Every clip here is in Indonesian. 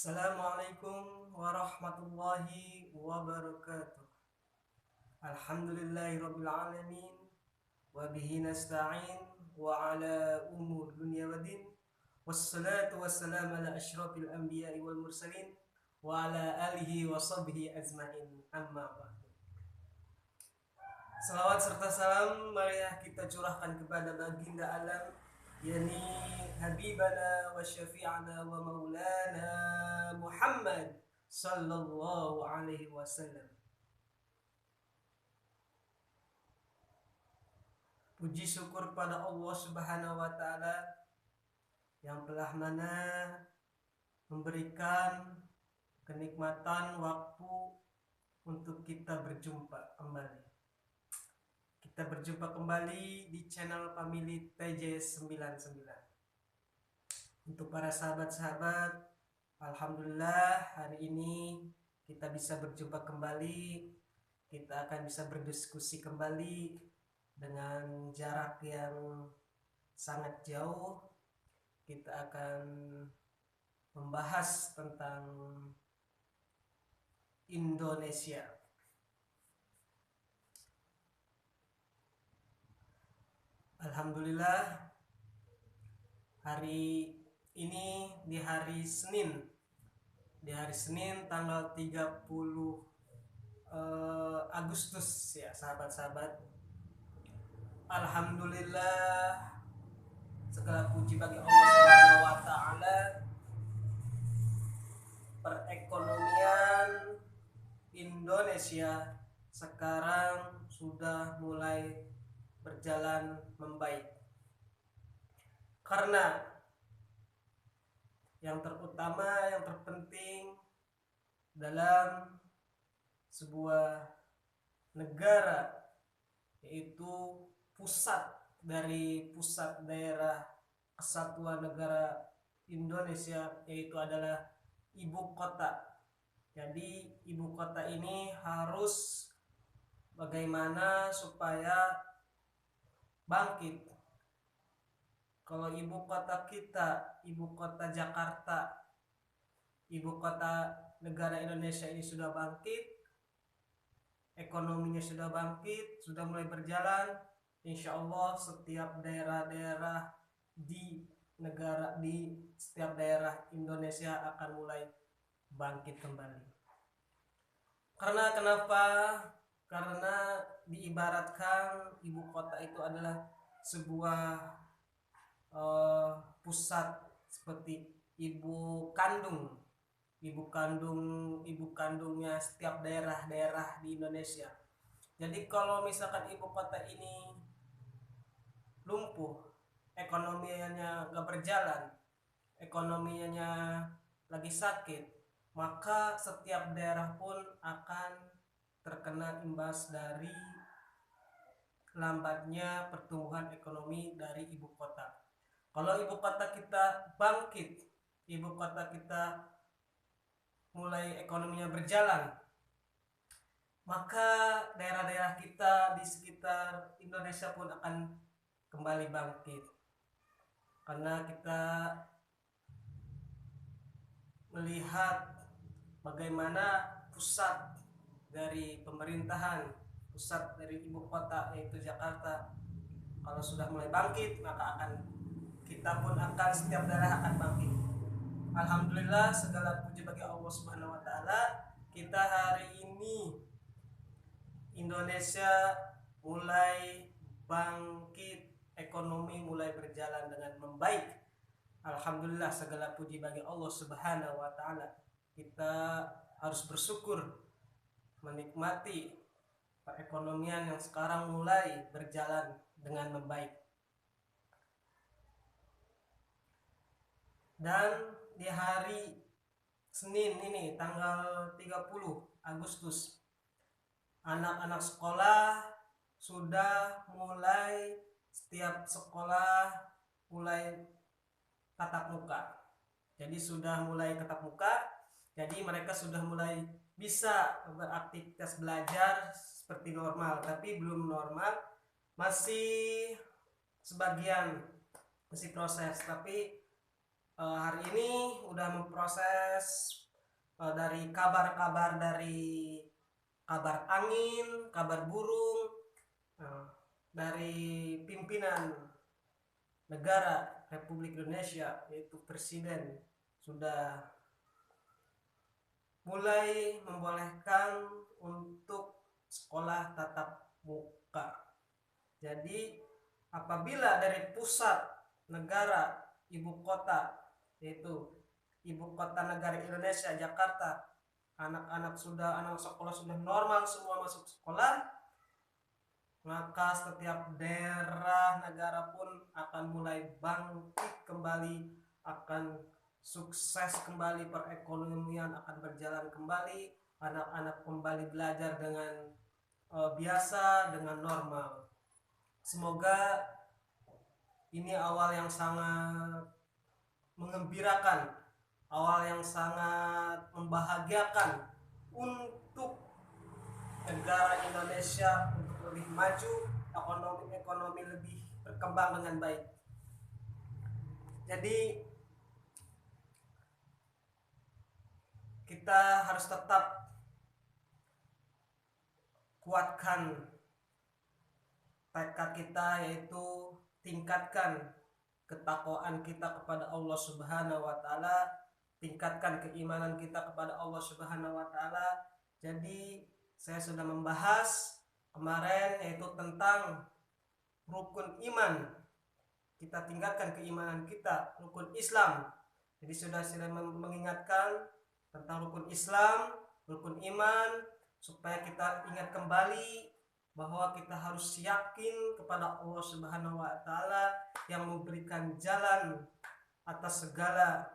Assalamualaikum warahmatullahi wabarakatuh. Alhamdulillahirabbil alamin wa bihi nasta'in wa ala umur dunya waddin. Wassalatu wassalamu ala asyrafil anbiya'i wal mursalin wa ala alihi wa sahbihi ajmain. Amma ba'du. Salawat serta salam marilah kita curahkan kepada baginda alam, yakni habibana wa syafi'ana wa maulana Muhammad sallallahu alaihi wasallam. Puji syukur pada Allah Subhanahu wa taala yang telah mana memberikan kenikmatan waktu untuk kita berjumpa kembali. Kita berjumpa kembali di channel Family TJ99. Untuk para sahabat-sahabat, alhamdulillah hari ini kita bisa berjumpa kembali. Kita akan bisa berdiskusi kembali dengan jarak yang sangat jauh. Kita akan membahas tentang Indonesia. Alhamdulillah hari ini di hari Senin tanggal 30 Agustus ya sahabat-sahabat. Alhamdulillah segala puji bagi Allah Subhanahu wa taala. Perekonomian Indonesia sekarang sudah mulai berjalan membaik. Karena yang terutama, yang terpenting dalam sebuah negara, yaitu pusat daerah kesatuan negara Indonesia, yaitu adalah ibu kota. Jadi ibu kota ini harus bagaimana supaya bangkit. Kalau ibu kota kita, ibu kota Jakarta, ibu kota negara Indonesia ini sudah bangkit, ekonominya sudah bangkit, sudah mulai berjalan, insya Allah setiap daerah-daerah di setiap daerah Indonesia akan mulai bangkit kembali. Karena kenapa? Karena diibaratkan ibu kota itu adalah sebuah pusat seperti ibu kandungnya setiap daerah-daerah di Indonesia. Jadi kalau misalkan ibu kota ini lumpuh, ekonominya gak berjalan, ekonominya lagi sakit, maka setiap daerah pun akan terkena imbas dari lambatnya pertumbuhan ekonomi dari ibu kota. Kalau ibu kota kita bangkit, ibu kota kita mulai ekonominya berjalan, maka daerah-daerah kita di sekitar Indonesia pun akan kembali bangkit. Karena kita melihat bagaimana pusat dari pemerintahan, pusat dari ibu kota yaitu Jakarta, kalau sudah mulai bangkit maka setiap daerah akan bangkit. Alhamdulillah segala puji bagi Allah Subhanahu wa taala, kita hari ini Indonesia mulai bangkit, ekonomi mulai berjalan dengan membaik. Alhamdulillah segala puji bagi Allah Subhanahu wa taala. Kita harus bersyukur menikmati perekonomian yang sekarang mulai berjalan dengan membaik. Dan di hari Senin ini tanggal 30 Agustus, anak-anak sekolah sudah mulai, setiap sekolah mulai tatap muka. Jadi sudah mulai tatap muka, jadi mereka sudah mulai bisa beraktivitas belajar seperti normal, tapi belum normal, masih sebagian masih proses, tapi hari ini udah memproses dari kabar-kabar dari kabar angin, kabar burung dari pimpinan negara Republik Indonesia, yaitu Presiden, sudah mulai membolehkan untuk sekolah tatap muka. Jadi apabila dari pusat negara, ibu kota, yaitu ibu kota negara Indonesia, Jakarta, anak sekolah sudah normal semua masuk sekolah, maka setiap daerah negara pun akan mulai bangkit kembali, akan sukses kembali, perekonomian akan berjalan kembali, anak-anak kembali belajar dengan biasa, dengan normal. Semoga ini awal yang sangat mengembirakan, awal yang sangat membahagiakan untuk negara Indonesia untuk lebih maju, ekonomi lebih berkembang dengan baik. Jadi kita harus tetap kuatkan tekad kita, yaitu tingkatkan ketakwaan kita kepada Allah Subhanahu wa taala, tingkatkan keimanan kita kepada Allah Subhanahu wa taala. Jadi saya sudah membahas kemarin yaitu tentang rukun iman. Kita tingkatkan keimanan kita, rukun Islam. Jadi sudah mengingatkan tentang rukun Islam, rukun iman, supaya kita ingat kembali bahwa kita harus yakin kepada Allah Subhanahu wa taala yang memberikan jalan atas segala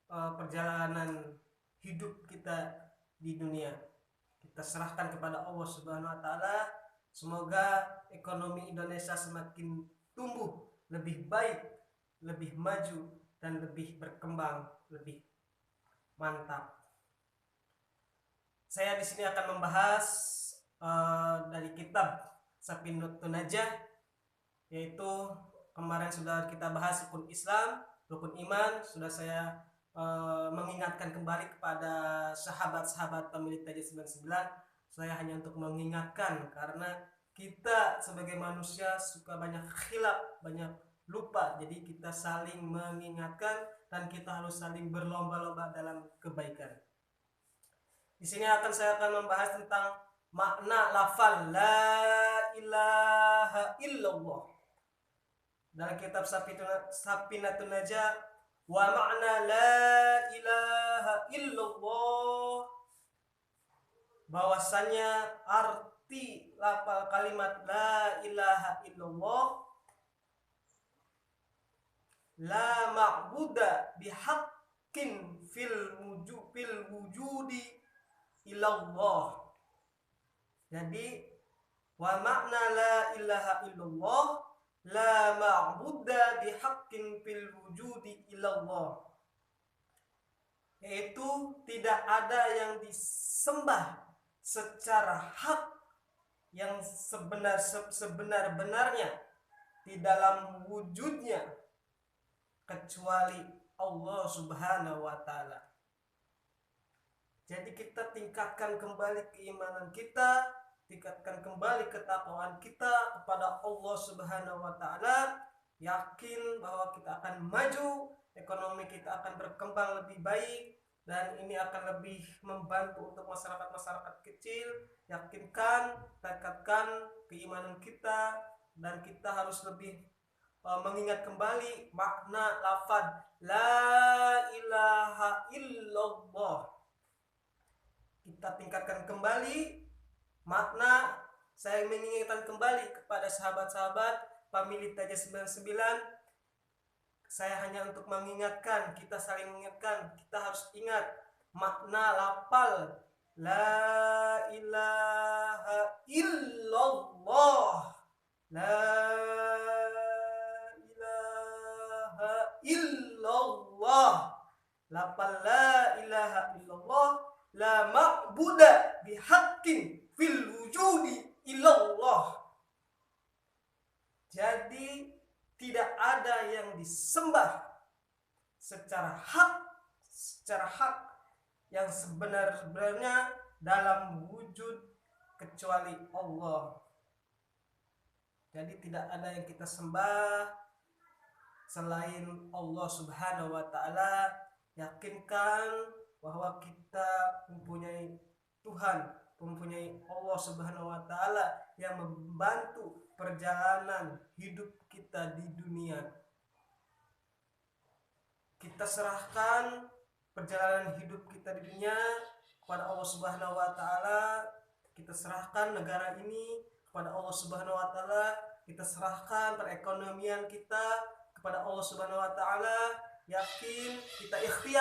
perjalanan hidup kita di dunia. Kita serahkan kepada Allah Subhanahu wa taala. Semoga ekonomi Indonesia semakin tumbuh, lebih baik, lebih maju, dan lebih berkembang, lebih mantap. Saya di sini akan membahas dari kitab Safinatun Najah, yaitu kemarin sudah kita bahas rukun Islam, rukun iman. Sudah saya mengingatkan kembali kepada sahabat-sahabat pemilik TJ 99. Saya hanya untuk mengingatkan, karena kita sebagai manusia suka banyak khilaf, banyak lupa. Jadi kita saling mengingatkan dan kita harus saling berlomba-lomba dalam kebaikan. Di sini saya akan membahas tentang makna lafal la ilaha illallah. Dalam kitab Safinatun Najah, wa makna la ilaha illallah, bahwasanya arti lafal kalimat la ilaha illallah, la ma'buda bihaqqin fil wujudi illallah. Jadi wa makna la ilaha illallah, la ma'buda bihaqqin fil wujudi illallah, yaitu tidak ada yang disembah secara hak yang sebenar-benarnya di dalam wujudnya kecuali Allah Subhanahu wa taala. Jadi kita tingkatkan kembali keimanan kita, tingkatkan kembali ketakwaan kita kepada Allah Subhanahu wa taala, yakin bahwa kita akan maju, ekonomi kita akan berkembang lebih baik, dan ini akan lebih membantu untuk masyarakat-masyarakat kecil. Yakinkan, tekadkan keimanan kita, dan kita harus lebih mengingat kembali makna lafaz la ilaha illallah. Kita tingkatkan kembali makna. Saya mengingatkan kembali kepada sahabat-sahabat pemilik TJ 99. Saya hanya untuk mengingatkan, kita saling mengingatkan, kita harus ingat makna lafal la ilaha illallah. La ilaha illallah. Lafal la ilaha illallah, la ma'buda bihaqqin fil wujudi illallah. Jadi tidak ada yang disembah secara hak yang sebenar-benarnya dalam wujud kecuali Allah. Jadi tidak ada yang kita sembah selain Allah Subhanahu wa taala. Yakinkan bahwa kita mempunyai Tuhan, mempunyai Allah Subhanahu wa taala yang membantu perjalanan hidup kita di dunia. Kita serahkan perjalanan hidup kita di dunia kepada Allah Subhanahu wa taala. Kita serahkan negara ini kepada Allah Subhanahu wa taala. Kita serahkan perekonomian kita kepada Allah Subhanahu wa taala. Yakin kita ikhtiar